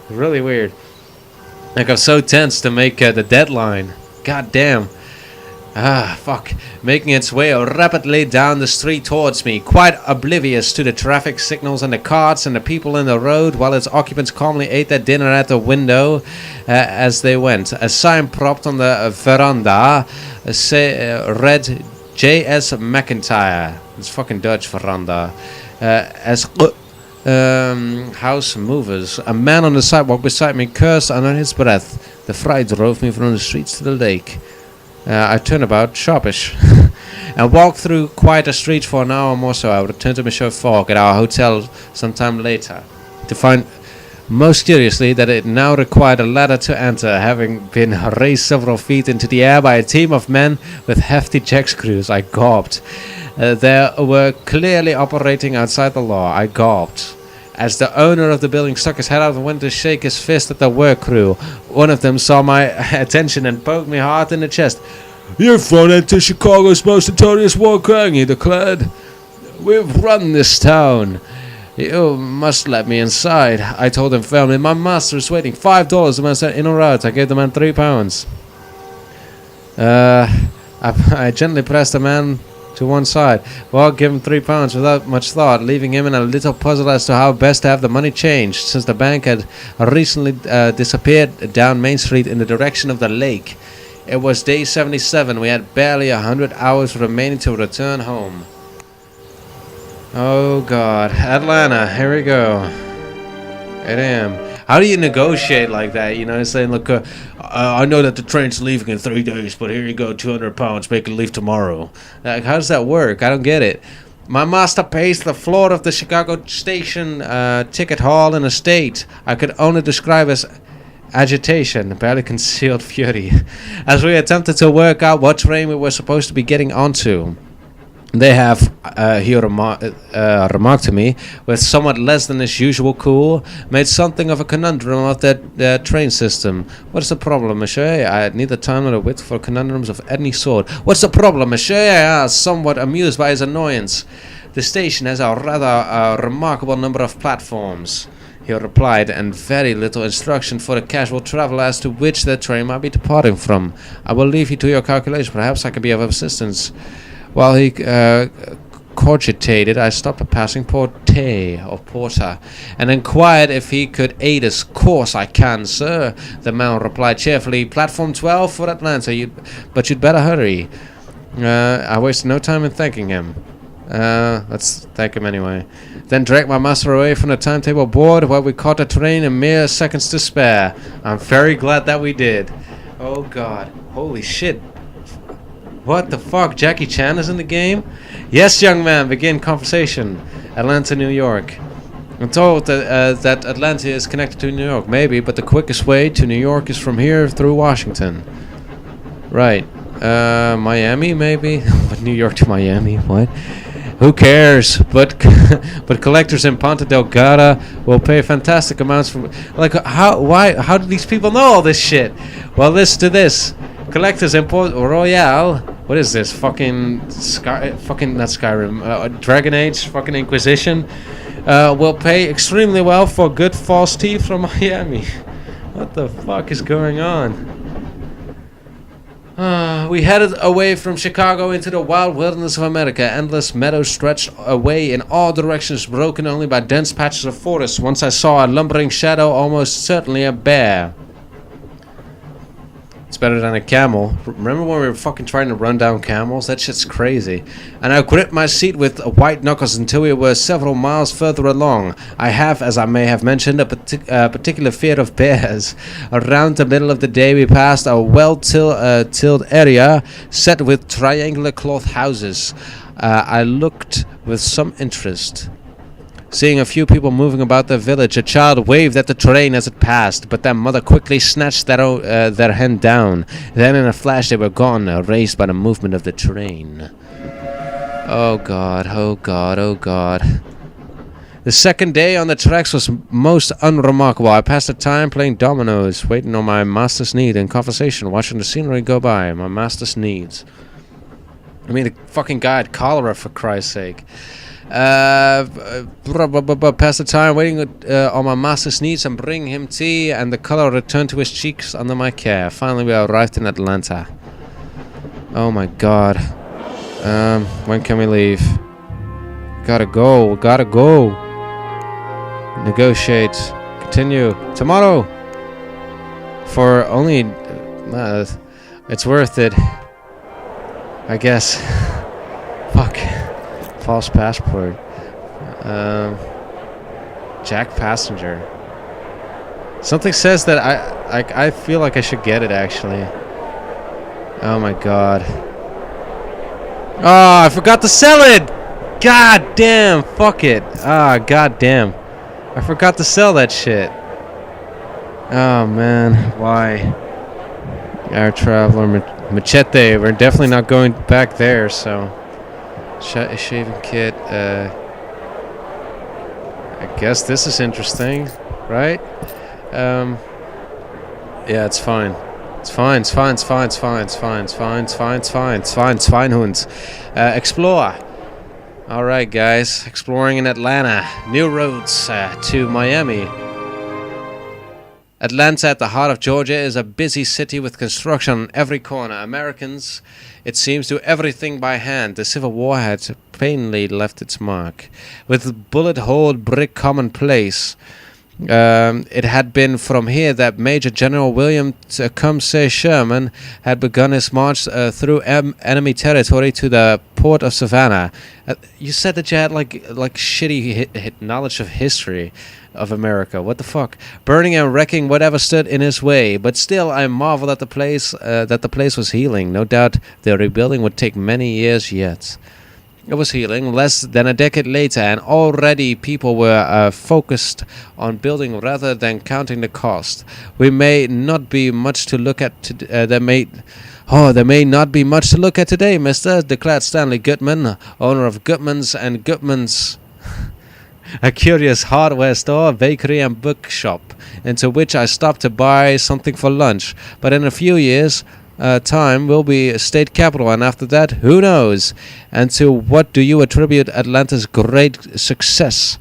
really weird. Like I'm so tense to make the deadline. God damn. Fuck. Making its way rapidly down the street towards me, quite oblivious to the traffic signals and the carts and the people in the road, while its occupants calmly ate their dinner at the window as they went. A sign propped on the veranda read J.S. McIntyre. It's fucking Dutch, veranda. As house movers. A man on the sidewalk beside me cursed under his breath. The fright drove me from the streets to the lake. I turned about, sharpish. and walked through quieter streets for an hour or more so. I returned to Monsieur Fogg at our hotel sometime later to find, most curiously, that it now required a ladder to enter, having been raised several feet into the air by a team of men with hefty jack screws. I gawped. They were clearly operating outside the law. I gawped as the owner of the building stuck his head out and went to shake his fist at the work crew. One of them saw my attention and poked me hard in the chest. "You've run into Chicago's most notorious war gang," he declared. "We've run this town. You must let me inside." I told him firmly, "My master is waiting. $5 the man said in or out." I gave the man £3. I gently pressed the man to one side. Well, give him £3 without much thought, leaving him in a little puzzle as to how best to have the money changed, since the bank had recently disappeared down Main Street in the direction of the lake. It was day 77. We had barely 100 hours remaining to return home. Oh God, Atlanta, here we go. I am. How do you negotiate like that? You know, saying, "Look, I know that the train's leaving in 3 days, but here you go, £200, make it leave tomorrow." Like, how does that work? I don't get it. My master paced the floor of the Chicago station ticket hall in a state I could only describe as agitation, barely concealed fury, as we attempted to work out what train we were supposed to be getting onto. They have, he remarked to me, with somewhat less than his usual cool, made something of a conundrum of their train system. "What is the problem, monsieur?" I had neither time nor wit for conundrums of any sort. "What's the problem, monsieur?" I asked, somewhat amused by his annoyance. "The station has a rather remarkable number of platforms," he replied, "and very little instruction for the casual traveler as to which the train might be departing from. I will leave you to your calculation. Perhaps I can be of assistance." While he cogitated, I stopped a passing porter and inquired if he could aid us. "Course I can, sir," the man replied cheerfully. "Platform 12 for Atlanta, but you'd better hurry." I wasted no time in thanking him. Let's thank him anyway. Then dragged my master away from the timetable board, where we caught the train in mere seconds to spare. I'm very glad that we did. Oh God, holy shit. What the fuck? Jackie Chan is in the game? "Yes, young man, begin conversation." "Atlanta, New York." "I'm told that Atlanta is connected to New York." "Maybe, but the quickest way to New York is from here through Washington." "Right. Miami, maybe?" But New York to Miami, what? "Who cares? But collectors in Ponte Delgada will pay fantastic amounts for..." Like, how do these people know all this shit? "Well, listen to this. Collectors in Port Royale..." What is this? Fucking not Skyrim. Dragon Age, fucking Inquisition. "Will pay extremely well for good false teeth from Miami." What the fuck is going on? We headed away from Chicago into the wild wilderness of America. Endless meadows stretched away in all directions, broken only by dense patches of forest. Once I saw a lumbering shadow, almost certainly a bear. It's better than a camel. Remember when we were fucking trying to run down camels? That shit's crazy. And I gripped my seat with white knuckles until we were several miles further along. I have, as I may have mentioned, a particular fear of bears. Around the middle of the day we passed a well-tilled area set with triangular cloth houses. I looked with some interest. Seeing a few people moving about the village, a child waved at the train as it passed, but their mother quickly snatched their hand down. Then in a flash they were gone, erased by the movement of the train. Oh God, oh God, oh God. The second day on the tracks was most unremarkable. I passed the time playing dominoes, waiting on my master's need, in conversation, watching the scenery go by. My master's needs. I mean, the fucking guy had cholera, for Christ's sake. Pass the time waiting on my master's needs and bring him tea, and the color returned to his cheeks under my care. Finally we arrived in Atlanta. Oh my God. When can we leave? Gotta go. Negotiate. Continue. Tomorrow. For only... it's worth it. I guess. Fuck. False passport. Jack passenger. Something says that I feel like I should get it, actually. Oh my God. Oh, I forgot to sell it! God damn, fuck it. Ah, god damn. I forgot to sell that shit. Oh, man. Why? Air Traveler, Machete. We're definitely not going back there, so... Shaving kit, I guess this is interesting, right? Yeah, it's fine. It's fine, it's fine, it's fine, it's fine, it's fine, it's fine, it's fine, it's fine, it's fine, it's fine, Hunds. Explore. Alright, guys. Exploring in Atlanta. New roads to Miami. Atlanta, at the heart of Georgia, is a busy city with construction on every corner. Americans, it seems, do everything by hand. The Civil War had painfully left its mark. With bullet-holed brick commonplace, it had been from here that Major General William Tecumseh Sherman had begun his march through enemy territory to the port of Savannah. You said that you had like shitty knowledge of history of America. What the fuck? Burning and wrecking whatever stood in his way. But still, I marvel that the place was healing. No doubt the rebuilding would take many years yet. It was healing less than a decade later, and already people were focused on building rather than counting the cost. We may not be much to look at. There may not be much to look at today, mister, declared Stanley Goodman, owner of Goodman's and Goodman's, a curious hardware store, bakery and bookshop, into which I stopped to buy something for lunch. But in a few years... time will be state capital, and after that, who knows? And to what do you attribute Atlanta's great success?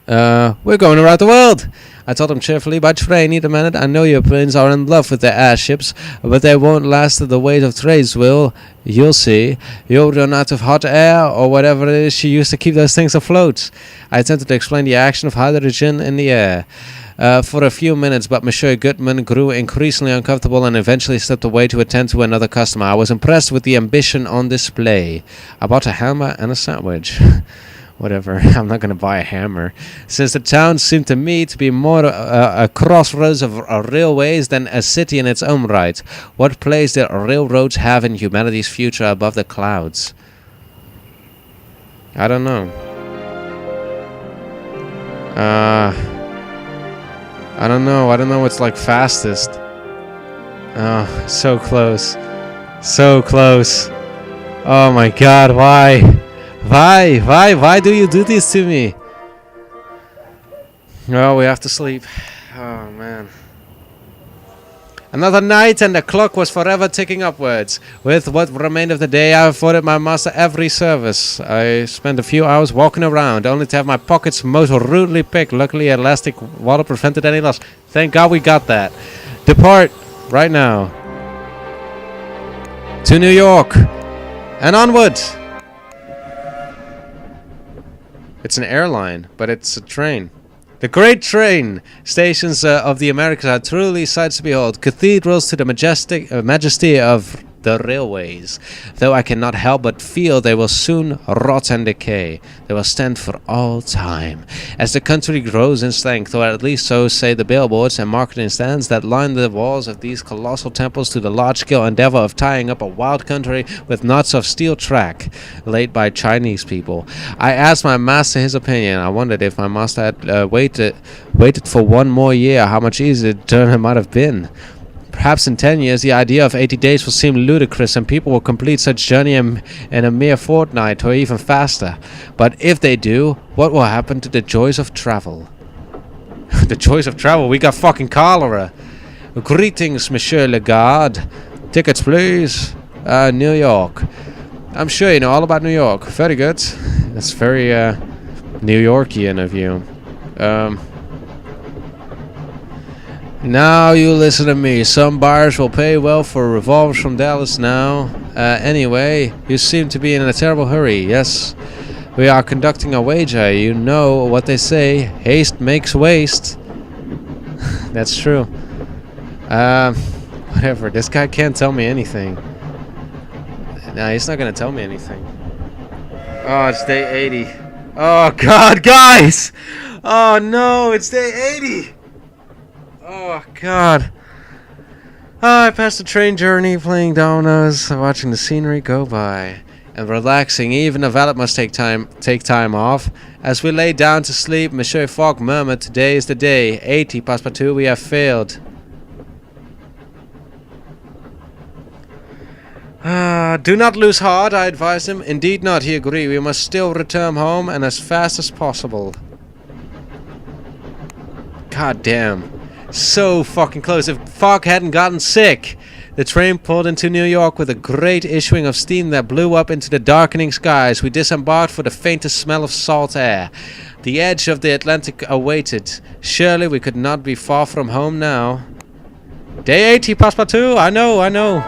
We're going around the world, I told him cheerfully. By train, he demanded. I know Europeans are in love with their airships, but they won't last the weight of trades will. You'll see. You'll run out of hot air, or whatever it is she used to keep those things afloat. I attempted to explain the action of hydrogen in the air. For a few minutes, but Monsieur Goodman grew increasingly uncomfortable and eventually stepped away to attend to another customer. I was impressed with the ambition on display. I bought a hammer and a sandwich. Whatever, I'm not going to buy a hammer. Since the town seemed to me to be more a crossroads of railways than a city in its own right, what place did railroads have in humanity's future above the clouds? I don't know. I don't know. I don't know what's like fastest. Oh, so close. So close. Oh my god, why? Why do you do this to me? Well, we have to sleep. Oh man. Another night, and the clock was forever ticking upwards. With what remained of the day, I afforded my master every service. I spent a few hours walking around, only to have my pockets most rudely picked. Luckily, elastic water prevented any loss. Thank God we got that. Depart right now to New York and onward. It's an airline, but it's a train. The great train stations of the Americas are truly sights to behold, cathedrals to the majesty of the railways. Though I cannot help but feel they will soon rot and decay. They will stand for all time. As the country grows in strength, or at least so say the billboards and marketing stands that line the walls of these colossal temples, to the large-scale endeavor of tying up a wild country with knots of steel track laid by Chinese people. I asked my master his opinion. I wondered if my master had waited for one more year, how much easier the journey might have been. Perhaps in 10 years, the idea of 80 days will seem ludicrous, and people will complete such journey in a mere fortnight or even faster. But if they do, what will happen to the joys of travel? The joys of travel? We got fucking cholera. Greetings, Monsieur Lagarde. Tickets, please. New York. I'm sure you know all about New York. Very good. That's very New Yorkian of you. Now you listen to me. Some buyers will pay well for revolvers from Dallas now. Anyway, you seem to be in a terrible hurry. Yes, we are conducting a wager. You know what they say. Haste makes waste. That's true. Whatever. This guy can't tell me anything. No, he's not going to tell me anything. Oh, it's day 80. Oh, God, guys! Oh, no, it's day 80! Oh, God. I passed the train journey playing dominoes, watching the scenery go by, and relaxing. Even a valet must take time off. As we lay down to sleep, Monsieur Fogg murmured, "Today is the day. 80, Passepartout, we have failed." Do not lose heart, I advised him. Indeed not, he agreed. We must still return home, and as fast as possible. God damn. So fucking close. If Fogg hadn't gotten sick, the train pulled into New York with a great issuing of steam that blew up into the darkening skies. We disembarked for the faintest smell of salt air. The edge of the Atlantic awaited. Surely we could not be far from home now. Day 80, Passepartout. I know.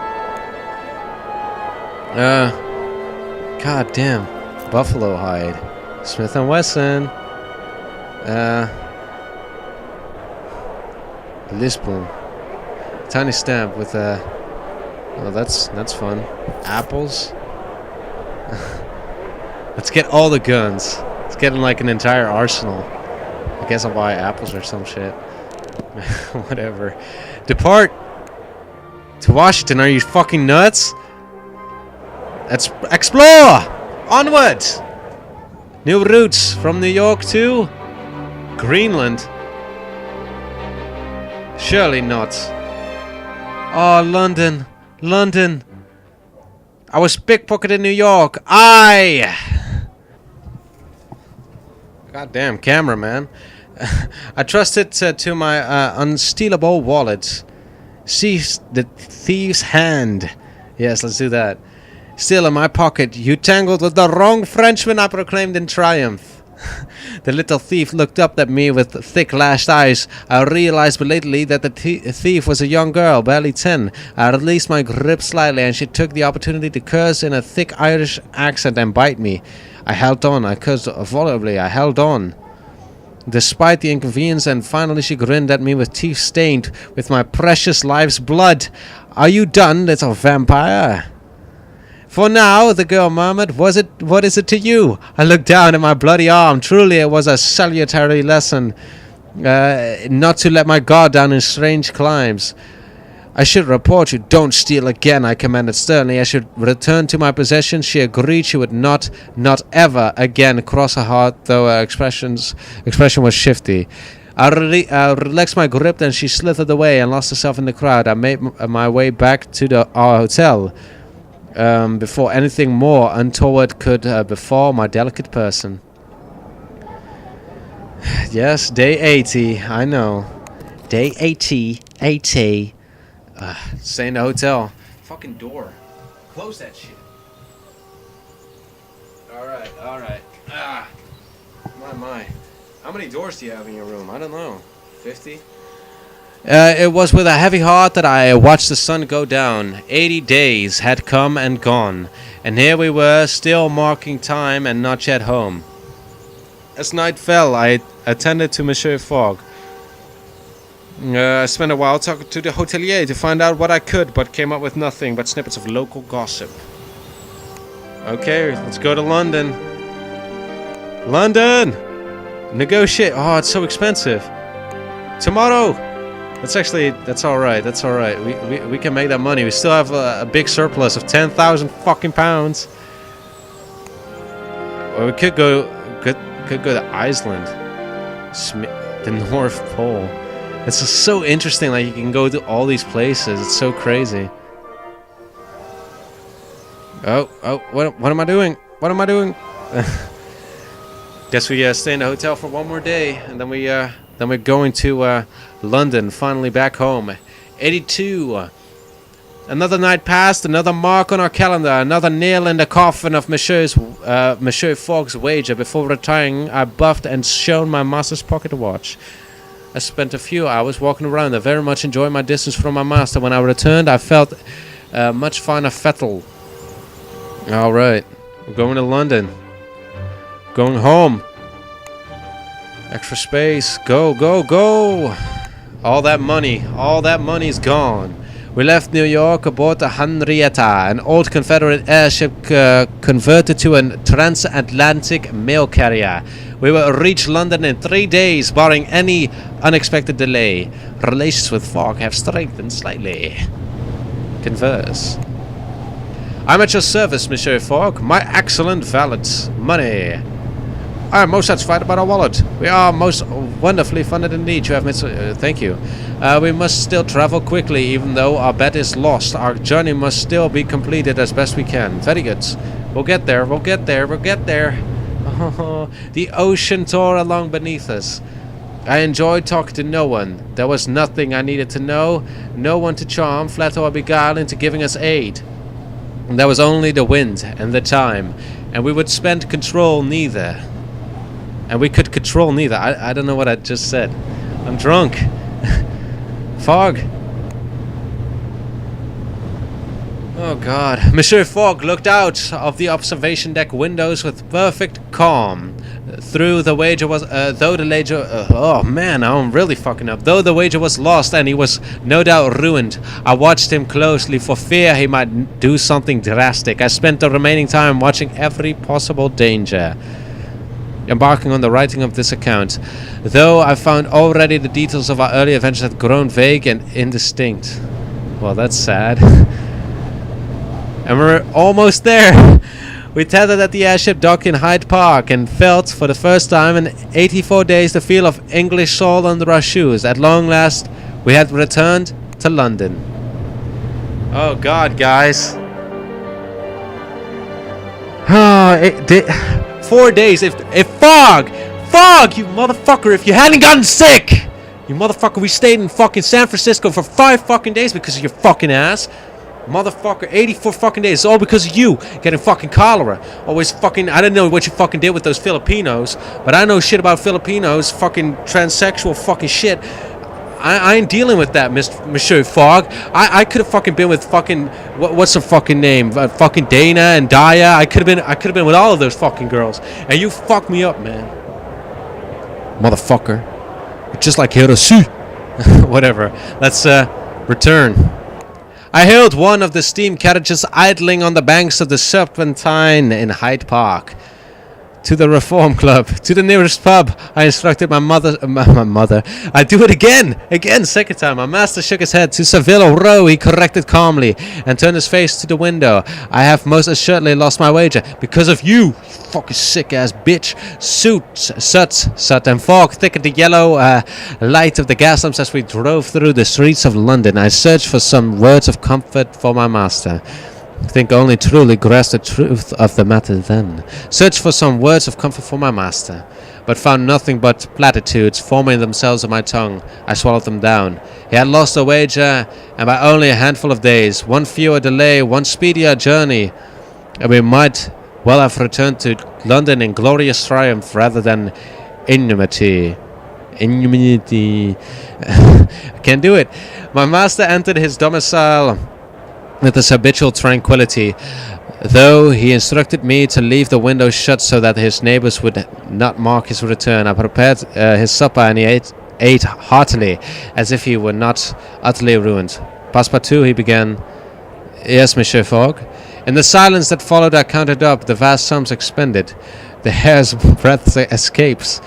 God damn. Buffalo hide. Smith & Wesson. Lisbon. Tiny stamp with oh, that's fun. Apples. Let's get all the guns. Let's get like an entire arsenal. I guess I'll buy apples or some shit. Whatever. Depart to Washington. Are you fucking nuts? Let's explore! Onward! New routes from New York to Greenland. Surely not. Oh, London. I was pickpocketed in New York. Goddamn camera, man. I trusted to my unstealable wallet. Seize the thief's hand. Yes, let's do that. Still in my pocket. You tangled with the wrong Frenchman, I proclaimed in triumph. The little thief looked up at me with thick lashed eyes. I realized belatedly that the thief was a young girl, barely 10. I released my grip slightly, and she took the opportunity to curse in a thick Irish accent and bite me. I held on. I cursed volubly. I held on, despite the inconvenience, and finally she grinned at me with teeth stained with my precious life's blood. Are you done, little vampire? For now, the girl murmured. What is it to you? I looked down at my bloody arm. Truly, it was a salutary lesson not to let my guard down in strange climes. I should report you. Don't steal again, I commanded sternly. I should return to my possessions. She agreed she would not ever again cross her heart, though her expression was shifty. I relaxed my grip, then she slithered away and lost herself in the crowd. I made my way back to our hotel. Before anything more untoward could befall my delicate person. Yes, day 80, I know. Day 80. Stay in the hotel. Fucking door. Close that shit. Alright. My. How many doors do you have in your room? I don't know. 50? It was with a heavy heart that I watched the sun go down. 80 days had come and gone, and here we were, still marking time and not yet home. As night fell, I attended to Monsieur Fogg. I spent a while talking to the hotelier to find out what I could, but came up with nothing but snippets of local gossip. Okay, let's go to London. London! Negotiate. Oh, it's so expensive. Tomorrow! That's alright. We can make that money. We still have a big surplus of 10,000 fucking pounds. Or we could go to Iceland. The North Pole. It's just so interesting, like you can go to all these places. It's so crazy. Oh, what am I doing? Guess we stay in the hotel for one more day, and then we're going to London, finally back home. 82. Another night passed, another mark on our calendar, another nail in the coffin of Monsieur Fogg's wager. Before retiring, I buffed and shone my master's pocket watch. I spent a few hours walking around. I very much enjoyed my distance from my master. When I returned, I felt much finer fettle. Alright, we're going to London. Going home. Extra space. Go. All that money's gone. We left New York aboard the Henrietta, an old Confederate airship converted to a transatlantic mail carrier. We will reach London in 3 days, barring any unexpected delay. Relations with Fogg have strengthened slightly. Converse. I'm at your service, Monsieur Fogg. My excellent valet. Money. I am most satisfied about our wallet. We are most wonderfully funded indeed. You have made thank you. We must still travel quickly, even though our bet is lost. Our journey must still be completed as best we can. Very good. We'll get there. We'll get there. We'll get there. Oh, the ocean tore along beneath us. I enjoyed talking to no one. There was nothing I needed to know. No one to charm, flatter, or beguile into giving us aid. There was only the wind and the time, and we would spend control neither. And we could control neither. I don't know what I just said. I'm drunk. Fogg. Oh God. Monsieur Fogg looked out of the observation deck windows with perfect calm. Though the wager was oh man, I'm really fucking up. Though the wager was lost and he was no doubt ruined, I watched him closely for fear he might do something drastic. I spent the remaining time watching every possible danger. Embarking on the writing of this account, though I found already the details of our early adventures had grown vague and indistinct. Well, that's sad. And we're almost there. We tethered at the airship dock in Hyde Park and felt, for the first time in 84 days, the feel of English soil under our shoes. At long last, we had returned to London. Oh God, guys. 4 days. If Fogg, you motherfucker, if you hadn't gotten sick, you motherfucker, we stayed in fucking San Francisco for 5 fucking days because of your fucking ass. Motherfucker, 84 fucking days. It's all because of you getting fucking cholera. Always fucking, I don't know what you fucking did with those Filipinos, but I know shit about Filipinos, fucking transsexual fucking shit. I ain't dealing with that, Monsieur Fogg. I could have fucking been with fucking what's her fucking name? Fucking Dana and Daya. I could have been with all of those fucking girls. And you fucked me up, man. Motherfucker. Just like Hiroshi. Whatever. Let's return. I hailed one of the steam carriages idling on the banks of the Scepterpan in Hyde Park. To the Reform Club, to the nearest pub. I instructed my mother. I do it again, second time. My master shook his head. To Savile Row, he corrected calmly, and turned his face to the window. I have most assuredly lost my wager, because of you fucking sick-ass bitch. Soot, and fog thickened the yellow light of the gas lamps as we drove through the streets of London. I searched for some words of comfort for my master. I think only truly grasped the truth of the matter then. Searched for some words of comfort for my master, but found nothing but platitudes forming themselves on my tongue. I swallowed them down. He had lost the wager, and by only a handful of days, one fewer delay, one speedier journey, and we might well have returned to London in glorious triumph rather than ignominy. I can't do it. My master entered his domicile with his habitual tranquility, though he instructed me to leave the window shut so that his neighbors would not mark his return. I prepared his supper, and he ate heartily, as if he were not utterly ruined. Passepartout, he began. Yes, Monsieur Fogg. In the silence that followed, I counted up the vast sums expended, the hair's breadth escapes,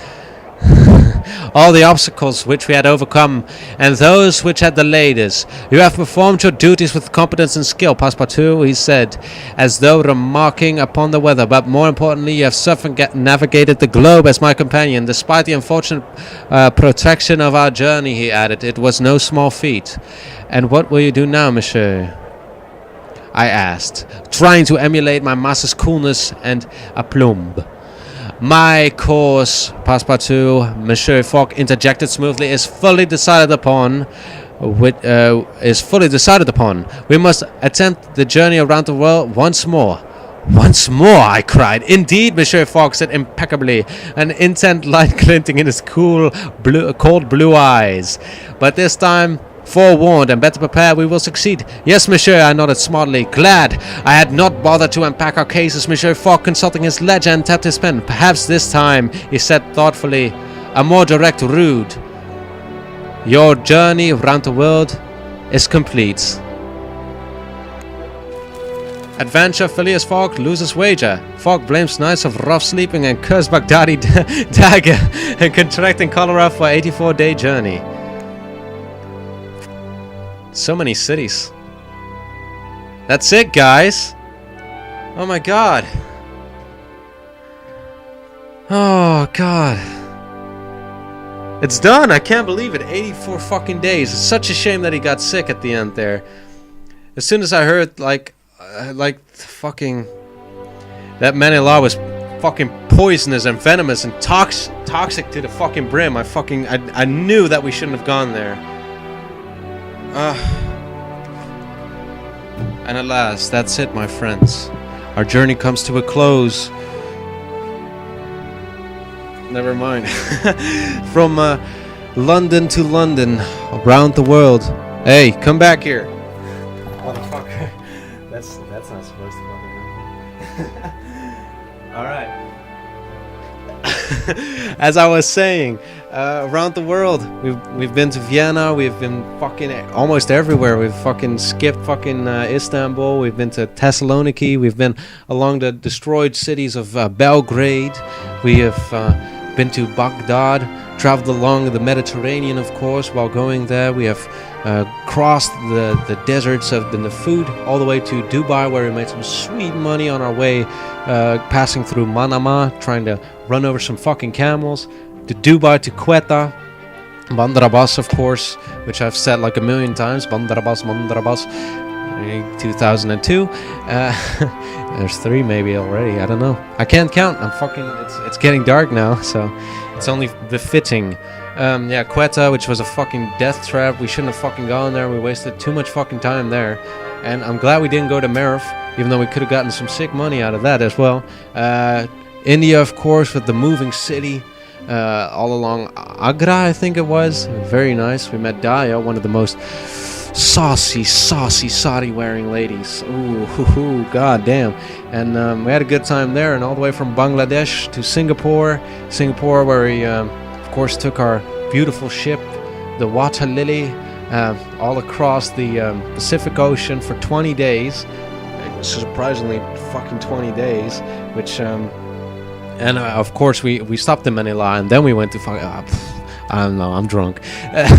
all the obstacles which we had overcome, and those which had delayed us. You have performed your duties with competence and skill, Passepartout, he said, as though remarking upon the weather, but more importantly, you have circumnavigated the globe as my companion. Despite the unfortunate protraction of our journey, he added, it was no small feat. And what will you do now, monsieur? I asked, trying to emulate my master's coolness and aplomb. My course, Passepartout, Monsieur Fogg interjected smoothly, is fully decided upon. We must attempt the journey around the world once more. Once more, I cried. Indeed, Monsieur Fogg said impeccably, an intent light glinting in his cold blue eyes. But this time, forewarned and better prepared, we will succeed. Yes, monsieur, I nodded smartly. Glad I had not bothered to unpack our cases. Monsieur Fogg, consulting his ledger, and tapped his pen. Perhaps this time, he said thoughtfully, a more direct route. Your journey around the world is complete. Adventure, Phileas Fogg loses wager. Fogg blames nights of rough sleeping and cursed Baghdadi dagger and contracting cholera for 84-day journey. So many cities. That's it, guys. Oh my god. Oh god. It's done. I can't believe it. 84 fucking days. It's such a shame that he got sick at the end there. As soon as I heard like fucking that Manila was fucking poisonous and venomous and toxic to the fucking brim, I knew that we shouldn't have gone there. And alas, that's it, my friends. Our journey comes to a close. Never mind. From London to London, around the world. Hey, come back here. Motherfucker. That's not supposed to fucking happen. Alright. As I was saying, around the world, we've been to Vienna, we've been fucking almost everywhere. We've fucking skipped fucking Istanbul, we've been to Thessaloniki, we've been along the destroyed cities of Belgrade, we have been to Baghdad, traveled along the Mediterranean, of course, while going there. We have crossed the deserts of the Nafud all the way to Dubai, where we made some sweet money on our way, passing through Manama, trying to run over some fucking camels, to Dubai, to Quetta, Bandar Abbas, of course, which I've said like a million times, Bandar Abbas, 2002. There's 3 maybe already, I don't know. I can't count, it's getting dark now, so it's only befitting. Yeah, Quetta, which was a fucking death trap. We shouldn't have fucking gone there. We wasted too much fucking time there. And I'm glad we didn't go to Merv, even though we could have gotten some sick money out of that as well. India, of course, with the moving city. All along Agra, I think it was. Very nice. We met Daya, one of the most saucy sari-wearing ladies. Ooh, god damn. And we had a good time there. And all the way from Bangladesh to Singapore, where we, of course, took our beautiful ship, the Water Lily, all across the Pacific Ocean for 20 days. Surprisingly, fucking 20 days, which... And of course we stopped in Manila, and then we went to I don't know, I'm drunk.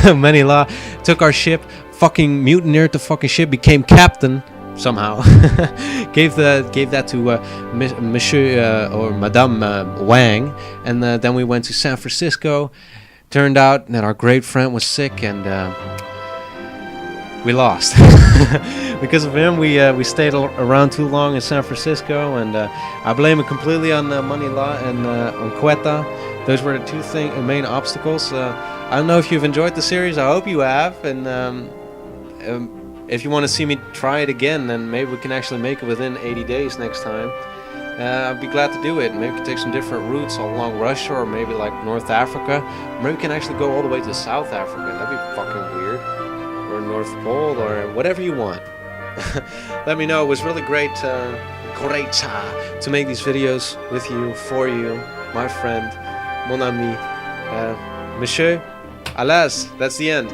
Manila, took our ship, fucking mutineered the fucking ship, became captain somehow. gave that to Monsieur or Madame Wang, and then we went to San Francisco. Turned out that our great friend was sick, and we lost. Because of him, we stayed around too long in San Francisco, and I blame it completely on Manila and on Quetta. Those were the 2 main obstacles. I don't know if you've enjoyed the series. I hope you have, and if you want to see me try it again, then maybe we can actually make it within 80 days next time. I'd be glad to do it. Maybe we can take some different routes along Russia, or maybe like North Africa. Maybe we can actually go all the way to South Africa. That'd be fucking weird. Or North Pole, or whatever you want. Let me know. It was really great to make these videos with you, for you, my friend, mon ami, Monsieur. Alas, that's the end.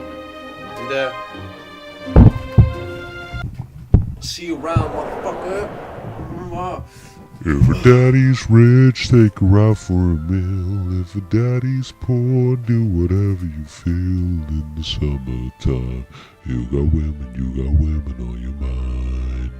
And see you around, motherfucker. If a daddy's rich, take her out for a meal. If a daddy's poor, do whatever you feel. In the summertime, you got women on your mind.